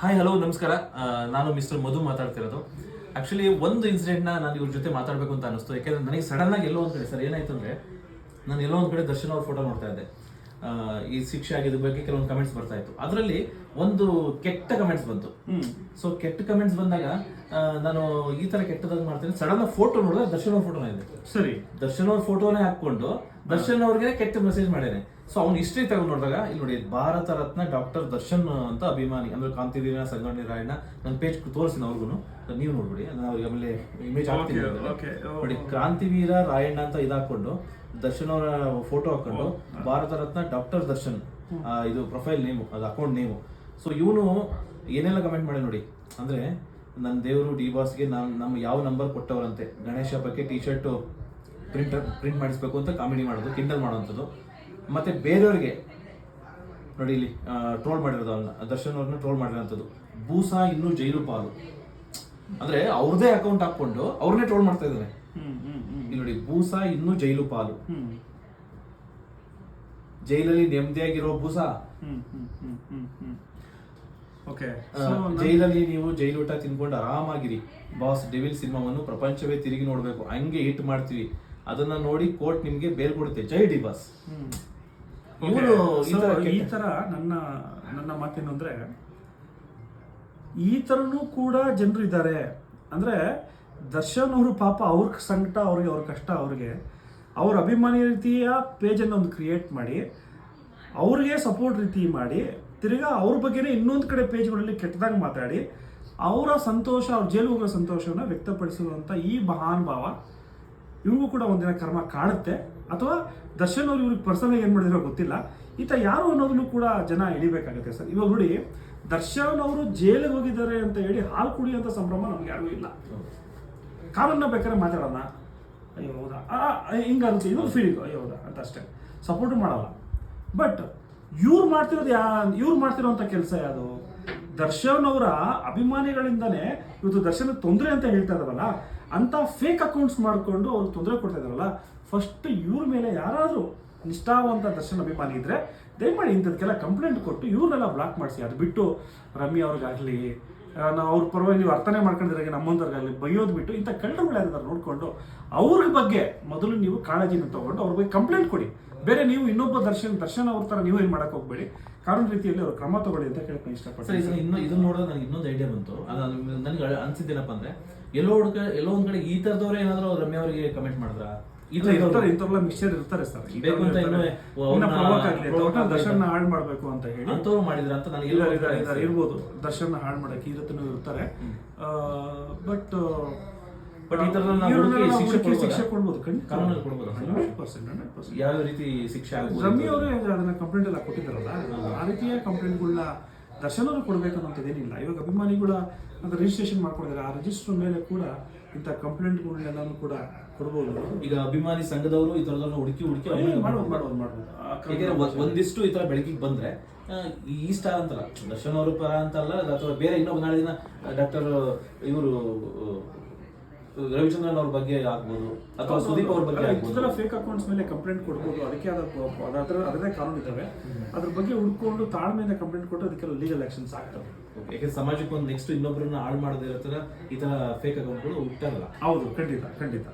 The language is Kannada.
ಹಾಯ್ ಹಲೋ ನಮಸ್ಕಾರ. ನಾನು ಮಿಸ್ಟರ್ ಮಧು ಮಾತಾಡ್ತಿರೋದು. ಆಕ್ಚುಲಿ ಒಂದು ಇನ್ಸಿಡೆಂಟ್ನ ನಾನು ಇವ್ರ ಜೊತೆ ಮಾತಾಡಬೇಕು ಅಂತ ಅನಿಸ್ತು. ಯಾಕೆಂದ್ರೆ ನನಗೆ ಸಡನ್ ಆಗಿ ಎಲ್ಲೋ ಒಂದು ಕಡೆ ಸರ್ ಏನಾಯ್ತು ಅಂದರೆ, ನಾನು ಎಲ್ಲೋ ಒಂದು ಕಡೆ ದರ್ಶನ್ ಅವ್ರ ಫೋಟೋ ನೋಡ್ತಾ ಇದ್ದೆ. ಈ ಶಿಕ್ಷೆ ಆಗಿದ್ದ ಬಗ್ಗೆ ಕೆಲವೊಂದು ಕಮೆಂಟ್ಸ್ ಬರ್ತಾ ಇತ್ತು. ಅದರಲ್ಲಿ ಒಂದು ಕೆಟ್ಟ ಕಮೆಂಟ್ಸ್ ಬಂತು. ಸೊ ಕೆಟ್ಟ ಕಮೆಂಟ್ಸ್ ಬಂದಾಗ ನಾನು ಈ ತರ ಕೆಟ್ಟದಾಗ ಮಾಡ್ತೇನೆ. ಸಡನ್ ಫೋಟೋ ನೋಡಿದ್ರೆ ದರ್ಶನ್ ಅವ್ರ ಫೋಟೋನ ಇದೆ. ಸರಿ, ದರ್ಶನ್ ಅವ್ರ ಫೋಟೋನೇ ಹಾಕೊಂಡು ದರ್ಶನ್ ಅವ್ರಿಗೆ ಕೆಟ್ಟ ಮೆಸೇಜ್ ಮಾಡೇನೆ. ಸೊ ಅವ್ನು ಹಿಸ್ಟ್ರಿ ತಗೊಂಡು ನೋಡಿದಾಗ ಇಲ್ಲಿ ನೋಡಿ, ಭಾರತ ರತ್ನ ಡಾಕ್ಟರ್ ದರ್ಶನ್ ಅಂತ ಅಭಿಮಾನಿ ಅಂದ್ರೆ ಕ್ರಾಂತಿವೀರ ಸಂಗೊಳ್ಳಿ ರಾಯಣ್ಣ. ನನ್ನ ಪೇಜ್ ತೋರಿಸ್ತೀನಿ ಅವ್ರಿಗೂ, ನೀವು ನೋಡ್ಬಿಡಿ. ನಾನು ಅವ್ರಿಗೆ ಆಮೇಲೆ ಇಮೇಜ್ ಹಾಕ್ತೀನಿ ನೋಡಿ. ಕ್ರಾಂತಿವೀರ ರಾಯಣ್ಣ ಅಂತ ಇದಾಕೊಂಡು ದರ್ಶನ್ ಅವರ ಫೋಟೋ ಹಾಕೊಂಡು ಭಾರತ ರತ್ನ ಡಾಕ್ಟರ್ ದರ್ಶನ್ ಇದು ಪ್ರೊಫೈಲ್ ನೇಮು, ಅದು ಅಕೌಂಟ್ ನೇಮು. ಸೊ ಇವನು ಏನೆಲ್ಲ ಕಮೆಂಟ್ ಮಾಡಿ ನೋಡಿ ಅಂದ್ರೆ, ನನ್ನ ದೇವರು ಡಿ ಬಾಸ್ಗೆ ನಮ್ಮ ಯಾವ ನಂಬರ್ ಕೊಟ್ಟವರಂತೆ, ಗಣೇಶ ಹಬ್ಬಕ್ಕೆ ಟಿ ಶರ್ಟ್ ಪ್ರಿಂಟ್ ಮಾಡಿಸ್ಬೇಕು ಅಂತ ಕಾಮಿಡಿ ಮಾಡೋದು, ಕಿಂಡಲ್ ಮಾಡೋವಂಥದ್ದು. ಮತ್ತೆ ಬೇರೆಯವ್ರಿಗೆ ನೋಡಿ ಇಲ್ಲಿ ಟ್ರೋಲ್ ಮಾಡಿರೋದು, ಅವನ್ನ ದರ್ಶನ್ ಅವ್ರನ್ನ ಟ್ರೋಲ್ ಮಾಡಿರೋಂಥದ್ದು. ಬೂಸಾ ಇನ್ನೂ ಜೈಲು ಪಾಲು ಅಂದ್ರೆ ಅವ್ರದೇ ಅಕೌಂಟ್ ಹಾಕೊಂಡು ಅವ್ರನ್ನೇ ಟ್ರೋಲ್ ಮಾಡ್ತಾ ಇದ್ದಾನೆ. ಇಲ್ಲಿ ನೋಡಿ, ಬೂಸಾ ಇನ್ನೂ ಜೈಲು ಪಾಲು, ಜೈಲಲ್ಲಿ ನೆಮ್ಮದಿಯಾಗಿರೋ ಬೂಸಾ, ಜೈಲಲ್ಲಿ ನೀವು ಜೈಲೂಟ ತಿನ್ಕೊಂಡು ಆರಾಮಾಗಿರಿ ಬಾಸ್. ಡೆವಿಲ್ ಸಿನಿಮಾವನ್ನು ಪ್ರಪಂಚವೇ ತಿರುಗಿ ನೋಡ್ಬೇಕು, ಹಂಗೆ ಹಿಟ್ ಮಾಡ್ತೀವಿ, ಅದನ್ನ ನೋಡಿ ಕೋರ್ಟ್ ನಿಮ್ಗೆ ಬೇಲ್ ಕೊಡುತ್ತೆ. ಜೈ ಡಿ ಬಾಸ್. ಈ ತರ ನನ್ನ ಮಾತೇನು ಅಂದ್ರೆ, ಈ ತರನು ಕೂಡ ಜನರು ಇದ್ದಾರೆ. ಅಂದ್ರೆ ದರ್ಶನ್ ಅವರು ಪಾಪ ಅವ್ರ ಸಂಕಟ ಅವ್ರಿಗೆ, ಅವ್ರ ಕಷ್ಟ ಅವ್ರಿಗೆ, ಅವ್ರ ಅಭಿಮಾನಿ ರೀತಿಯ ಪೇಜನ್ನು ಒಂದು ಕ್ರಿಯೇಟ್ ಮಾಡಿ ಅವ್ರಿಗೆ ಸಪೋರ್ಟ್ ರೀತಿ ಮಾಡಿ, ತಿರ್ಗಾ ಅವ್ರ ಬಗ್ಗೆನೇ ಇನ್ನೊಂದು ಕಡೆ ಪೇಜ್ಗಳಲ್ಲಿ ಕೆಟ್ಟದಾಗಿ ಮಾತಾಡಿ ಅವರ ಸಂತೋಷ, ಅವ್ರ ಜೈಲು ಹೋಗೋ ಸಂತೋಷವನ್ನು ವ್ಯಕ್ತಪಡಿಸುವಂಥ ಈ ಮಹಾನ್ ಭಾವ ಇವ್ರಿಗೂ ಕೂಡ ಒಂದಿನ ಕರ್ಮ ಕಾಡುತ್ತೆ. ಅಥವಾ ದರ್ಶನ್ ಅವ್ರು ಇವ್ರಿಗೆ ಪರ್ಸನಲ್ ಏನು ಮಾಡಿದಿರೋ ಗೊತ್ತಿಲ್ಲ. ಈತ ಯಾರು ಅನ್ನೋದನ್ನು ಕೂಡ ಜನ ಹಿಡಿಬೇಕಾಗುತ್ತೆ ಸರ್. ಇವಾಗ ನೋಡಿ, ದರ್ಶನ್ ಅವರು ಜೈಲಿಗೆ ಹೋಗಿದ್ದಾರೆ ಅಂತ ಹೇಳಿ ಹಾಲು ಕುಡಿಯೋಂಥ ಸಂಭ್ರಮ ನಮ್ಗೆ ಯಾರಿಗೂ ಇಲ್ಲ. ಕಾನೂನ ಬೇಕಾದ್ರೆ ಮಾತಾಡೋಣ, ಅಯ್ಯೋ ಹೌದಾ ಹಿಂಗಂತ ಇದು ಫೀಲಿಂಗ್, ಅಯ್ಯೋ ಹೌದಾ ಅಂತ ಅಷ್ಟೇ, ಸಪೋರ್ಟ್ ಮಾಡಲ್ಲ. ಬಟ್ ಇವ್ರು ಮಾಡ್ತಿರೋಂಥ ಕೆಲಸ ಯಾವುದು? ದರ್ಶನ್ ಅವರ ಅಭಿಮಾನಿಗಳಿಂದನೇ ಇವತ್ತು ದರ್ಶನ ತೊಂದರೆ ಅಂತ ಹೇಳ್ತಾ ಇದಾರಲ್ಲ, ಅಂತ ಫೇಕ್ ಅಕೌಂಟ್ಸ್ ಮಾಡಿಕೊಂಡು ಅವ್ರು ತೊಂದರೆ ಕೊಡ್ತಾ ಇದಾರಲ್ಲ, ಫಸ್ಟ್ ಇವ್ರ ಮೇಲೆ ಯಾರಾದರೂ ನಿಷ್ಠಾವಂತ ದರ್ಶನ್ ಅಭಿಮಾನಿ ಇದ್ರೆ ದಯಮಾಡಿ ಇಂಥದಕ್ಕೆಲ್ಲ ಕಂಪ್ಲೇಂಟ್ ಕೊಟ್ಟು ಇವ್ರನ್ನೆಲ್ಲ ಬ್ಲಾಕ್ ಮಾಡಿಸಿ. ಅದು ಬಿಟ್ಟು ರಮ್ಯ ಅವ್ರಿಗಾಗಲಿ, ನಾವು ಅವ್ರ ಪರವಾಗಿ ನೀವು ಅರ್ಥನೇ ಮಾಡ್ಕೊಂಡಿದ್ರಾಗೆ ನಮ್ಮಂಥವ್ರಿಗಾಗಲಿ ಬೈಯೋದು ಬಿಟ್ಟು ಇಂಥ ಕಳ್ಳರುಗಳು ಯಾರಿದ್ದಾರೆ ನೋಡಿಕೊಂಡು ಅವ್ರ ಬಗ್ಗೆ ಮೊದಲು ನೀವು ಕಾಳಜಿನ ತಗೊಂಡು ಅವ್ರ ಬಗ್ಗೆ ಕಂಪ್ಲೇಂಟ್ ಕೊಡಿ. ಬೇರೆ ನೀವು ಇನ್ನೊಬ್ಬ ದರ್ಶನ್ ಅವ್ರ ಥರ ನೀವು ಏನು ಮಾಡಕ್ಕೆ ಹೋಗ್ಬೇಡಿ, ಕಾನೂನು ರೀತಿಯಲ್ಲಿ ಅವ್ರು ಕ್ರಮ ತಗೊಳ್ಳಿ ಅಂತ ಕೇಳಕ್ಕೆ ಇಷ್ಟಪಡ್ತೀನಿ. ಇದನ್ನ ನೋಡೋದು ನನಗೆ ಇನ್ನೊಂದು ಐಡಿಯಾ ಬಂತು. ನನಗೆ ಅನ್ಸಿದ್ದೇನಪ್ಪ ಅಂದ್ರೆ, ಎಲ್ಲೋ ಒಂದ್ ಕಡೆ ಈ ತರದವ್ರೆ ಏನಾದ್ರು ರಮ್ಯ ಅವರಿಗೆ ಕಮೆಂಟ್ ಮಾಡಿದ್ರ ಇಂಥವ್ರೆಲ್ಲ ಮಿಕ್ಸ್ಚರ್ ಇರ್ತಾರೆ ಸರ್. ದರ್ಶನ್ ಹಾಳು ಮಾಡ್ಬೇಕು ಅಂತ ಹೇಳಿ ಅಂತವ್ರು ಮಾಡಿದ್ರ ಅಂತ ನನಗೆ ಇರ್ಬೋದು. ದರ್ಶನ್ ಹಾಳು ಮಾಡಕ್ಕೆ ಇವತ್ತೂ ಇರ್ತಾರೆ. ಬಟ್ ಈ ತರ ಶಿಕ್ಷೆ ಕೊಡ್ಬೋದು, ಕಾನೂನಲ್ಲಿ ಕೊಡ್ಬೋದು. 100% ಯಾವ ರೀತಿ ಶಿಕ್ಷೆ ಆಗ್ಬೋದು? ರಮ್ಯ ಅವರೇ ಅದನ್ನ ಕಂಪ್ಲೇಂಟ್ ಎಲ್ಲ ಕೊಟ್ಟಿದ್ದಾರಲ್ಲ, ಆ ರೀತಿಯ ಕಂಪ್ಲೇಂಟ್ಗಳನ್ನ ದರ್ಶನ್ ಅವರು ಕೊಡ್ಬೇಕು ಅನ್ನೋಂಥದ್ದೇನಿಲ್ಲ. ಇವಾಗ ಅಭಿಮಾನಿಗಳ ಅಂತ ರಿಜಿಸ್ಟ್ರೇಷನ್ ಮಾಡ್ಕೊಂಡಿದ್ದಾರೆ, ಆ ರಿಜಿಸ್ಟರ್ ಮೇಲೆ ಕೂಡ ಇಂಥ ಕಂಪ್ಲೇಂಟ್ಗಳನ್ನೆಲ್ಲನೂ ಕೂಡ ಕೊಡ್ಬೋದು. ಈಗ ಅಭಿಮಾನಿ ಸಂಘದವರು ಈ ತರದನ್ನ ಹುಡುಕಿ ಮಾಡ್ಬೋದು. ಒಂದಿಷ್ಟು ಈ ತರ ಬೆಳಕಿಗೆ ಬಂದ್ರೆ ಈ ಸ್ಟಾರ್ ಅಂತಲ್ಲ, ದರ್ಶನ್ ಅವ್ರ ಪರ ಅಂತಲ್ಲ, ಅಥವಾ ಬೇರೆ ಇನ್ನೊಬ್ಬ ನಾಳೆ ದಿನ ಡಾಕ್ಟರ್ ಇವರು ರವಿಚಂದ್ರನ್ ಅವ್ರ ಬಗ್ಗೆ ಆಗ್ಬೋದು, ಅಥವಾ ಸುದೀಪ್ ಅವ್ರ ಬಗ್ಗೆ ಆಗ್ಬೋದು. ಫೇಕ್ ಅಕೌಂಟ್ಸ್ ಮೇಲೆ ಕಂಪ್ಲೇಂಟ್ ಕೊಡ್ಬೋದು. ಅದಕ್ಕೆ ಅದರದೇ ಕಾನೂನು ಇದ್ದಾವೆ. ಅದ್ರ ಬಗ್ಗೆ ಹುಡ್ಕೊಂಡು ತಾಳ್ಮೆಯಿಂದ ಕಂಪ್ಲೇಂಟ್ ಕೊಟ್ಟು ಅದಕ್ಕೆಲ್ಲ ಲೀಗಲ್ ಆಕ್ಷನ್ಸ್ ಆಗ್ತವೆ. ಯಾಕಂದ್ರೆ ಸಮಾಜಕ್ಕೆ ಒಂದು ನೆಕ್ಸ್ಟ್ ಇನ್ನೊಬ್ಬರನ್ನ ಹಾಳು ಮಾಡದೇ ಇರೋ ತರ ಈ ತರ ಫೇಕ್ ಅಕೌಂಟ್ಗಳು ಹುಟ್ಟಾರಲ್ಲ. ಹೌದು, ಖಂಡಿತ.